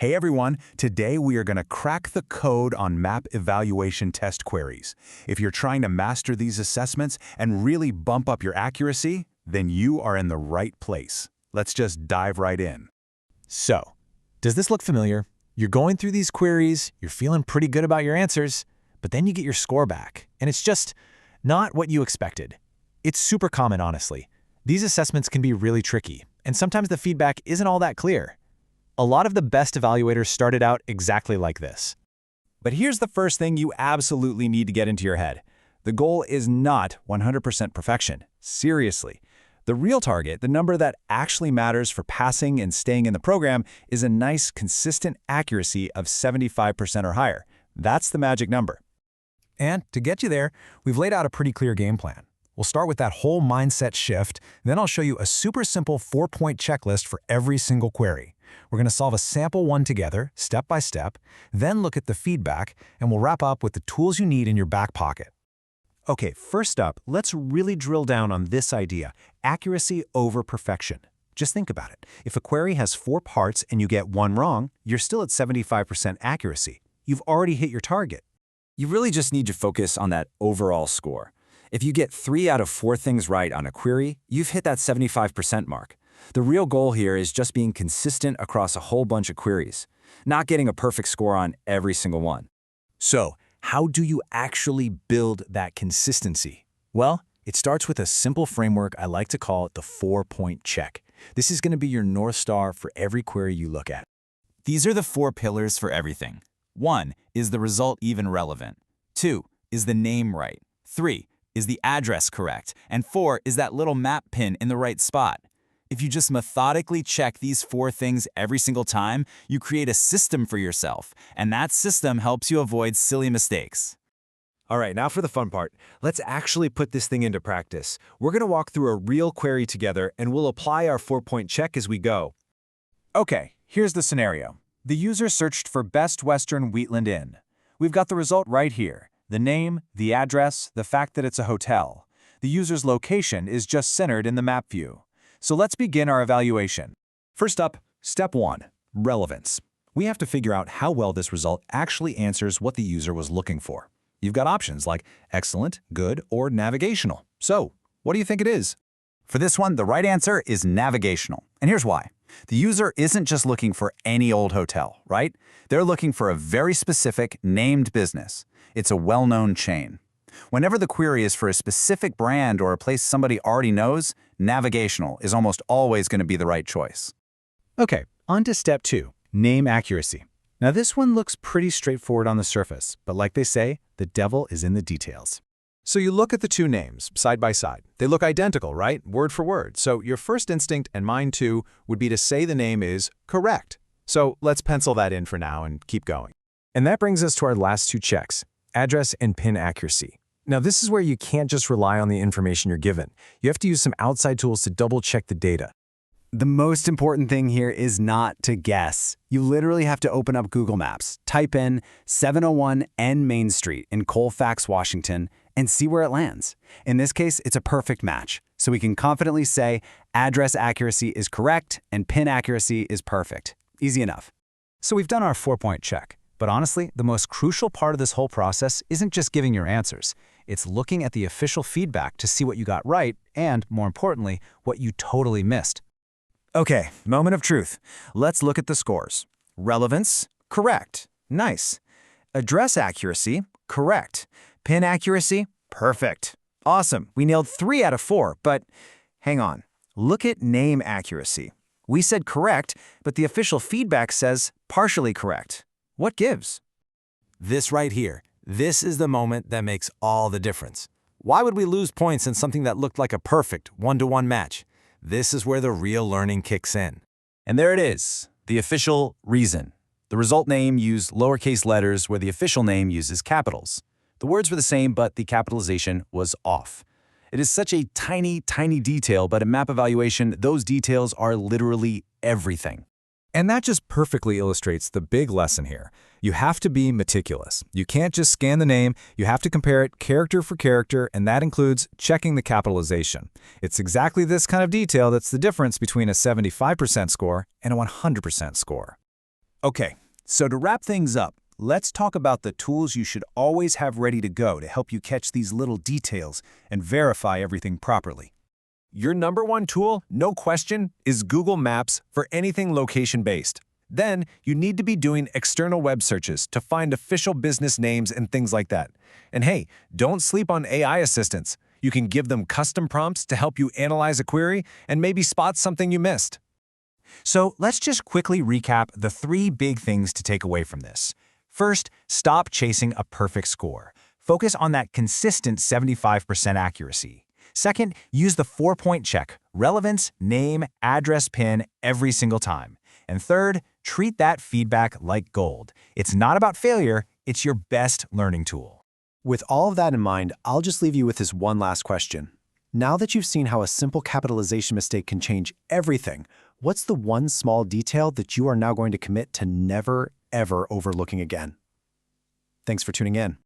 Hey everyone, today we are going to crack the code on map evaluation test queries. If you're trying to master these assessments and really bump up your accuracy, then you are in the right place. Let's just dive right in. So, does this look familiar? You're going through these queries, you're feeling pretty good about your answers, but then you get your score back, and it's just not what you expected. It's super common, honestly. These assessments can be really tricky, and sometimes the feedback isn't all that clear. A lot of the best evaluators started out exactly like this. But here's the first thing you absolutely need to get into your head. The goal is not 100% perfection. Seriously. The real target, the number that actually matters for passing and staying in the program, is a nice, consistent accuracy of 75% or higher. That's the magic number. And to get you there, we've laid out a pretty clear game plan. We'll start with that whole mindset shift, then I'll show you a super simple 4-point checklist for every single query. We're going to solve a sample one together, step by step, then look at the feedback, and we'll wrap up with the tools you need in your back pocket. Okay, first up, let's really drill down on this idea, accuracy over perfection. Just think about it. If a query has 4 parts and you get 1 wrong, you're still at 75% accuracy. You've already hit your target. You really just need to focus on that overall score. If you get 3 out of 4 things right on a query, you've hit that 75% mark. The real goal here is just being consistent across a whole bunch of queries, not getting a perfect score on every single one. So, how do you actually build that consistency? Well, it starts with a simple framework I like to call the 4-point check. This is going to be your North Star for every query you look at. These are the 4 pillars for everything. 1, is the result even relevant? 2, is the name right? 3, is the address correct? And 4, is that little map pin in the right spot? If you just methodically check these 4 things every single time, you create a system for yourself, and that system helps you avoid silly mistakes. All right, now for the fun part. Let's actually put this thing into practice. We're going to walk through a real query together, and we'll apply our 4-point check as we go. Okay, here's the scenario. The user searched for Best Western Wheatland Inn. We've got the result right here. The name, the address, the fact that it's a hotel. The user's location is just centered in the map view. So let's begin our evaluation. First up, step 1, relevance. We have to figure out how well this result actually answers what the user was looking for. You've got options like excellent, good, or navigational. So, what do you think it is? For this one, the right answer is navigational. And here's why. The user isn't just looking for any old hotel, right? They're looking for a very specific, named business. It's a well-known chain. Whenever the query is for a specific brand or a place somebody already knows, navigational is almost always going to be the right choice. Okay, on to step 2, name accuracy. Now this one looks pretty straightforward on the surface, but like they say, the devil is in the details. So you look at the 2 names, side by side. They look identical, right? Word for word. So your first instinct, and mine too, would be to say the name is correct. So let's pencil that in for now and keep going. And that brings us to our last 2 checks, address and PIN accuracy. Now this is where you can't just rely on the information you're given. You have to use some outside tools to double-check the data. The most important thing here is not to guess. You literally have to open up Google Maps, type in 701 N Main Street in Colfax, Washington, and see where it lands. In this case, it's a perfect match. So we can confidently say address accuracy is correct and PIN accuracy is perfect. Easy enough. So we've done our 4-point check. But honestly, the most crucial part of this whole process isn't just giving your answers. It's looking at the official feedback to see what you got right and, more importantly, what you totally missed. Okay, moment of truth. Let's look at the scores. Relevance, correct. Nice. Address accuracy, correct. PIN accuracy, perfect. Awesome. We nailed 3 out of 4, but hang on. Look at name accuracy. We said correct, but the official feedback says partially correct. What gives? This right here, this is the moment that makes all the difference. Why would we lose points in something that looked like a perfect 1-to-1 match? This is where the real learning kicks in. And there it is, the official reason. The result name used lowercase letters where the official name uses capitals. The words were the same, but the capitalization was off. It is such a tiny, tiny detail, but in map evaluation, those details are literally everything. And that just perfectly illustrates the big lesson here. You have to be meticulous. You can't just scan the name, you have to compare it character for character, and that includes checking the capitalization. It's exactly this kind of detail that's the difference between a 75% score and a 100% score. Okay, so to wrap things up, let's talk about the tools you should always have ready to go to help you catch these little details and verify everything properly. Your number one tool, no question, is Google Maps for anything location-based. Then, you need to be doing external web searches to find official business names and things like that. And hey, don't sleep on AI assistants. You can give them custom prompts to help you analyze a query and maybe spot something you missed. So let's just quickly recap the 3 big things to take away from this. First, stop chasing a perfect score. Focus on that consistent 75% accuracy. Second, use the 4-point check: relevance, name, address, PIN every single time. And third, treat that feedback like gold. It's not about failure, it's your best learning tool. With all of that in mind, I'll just leave you with this one last question. Now that you've seen how a simple capitalization mistake can change everything, what's the one small detail that you are now going to commit to never, ever overlooking again? Thanks for tuning in.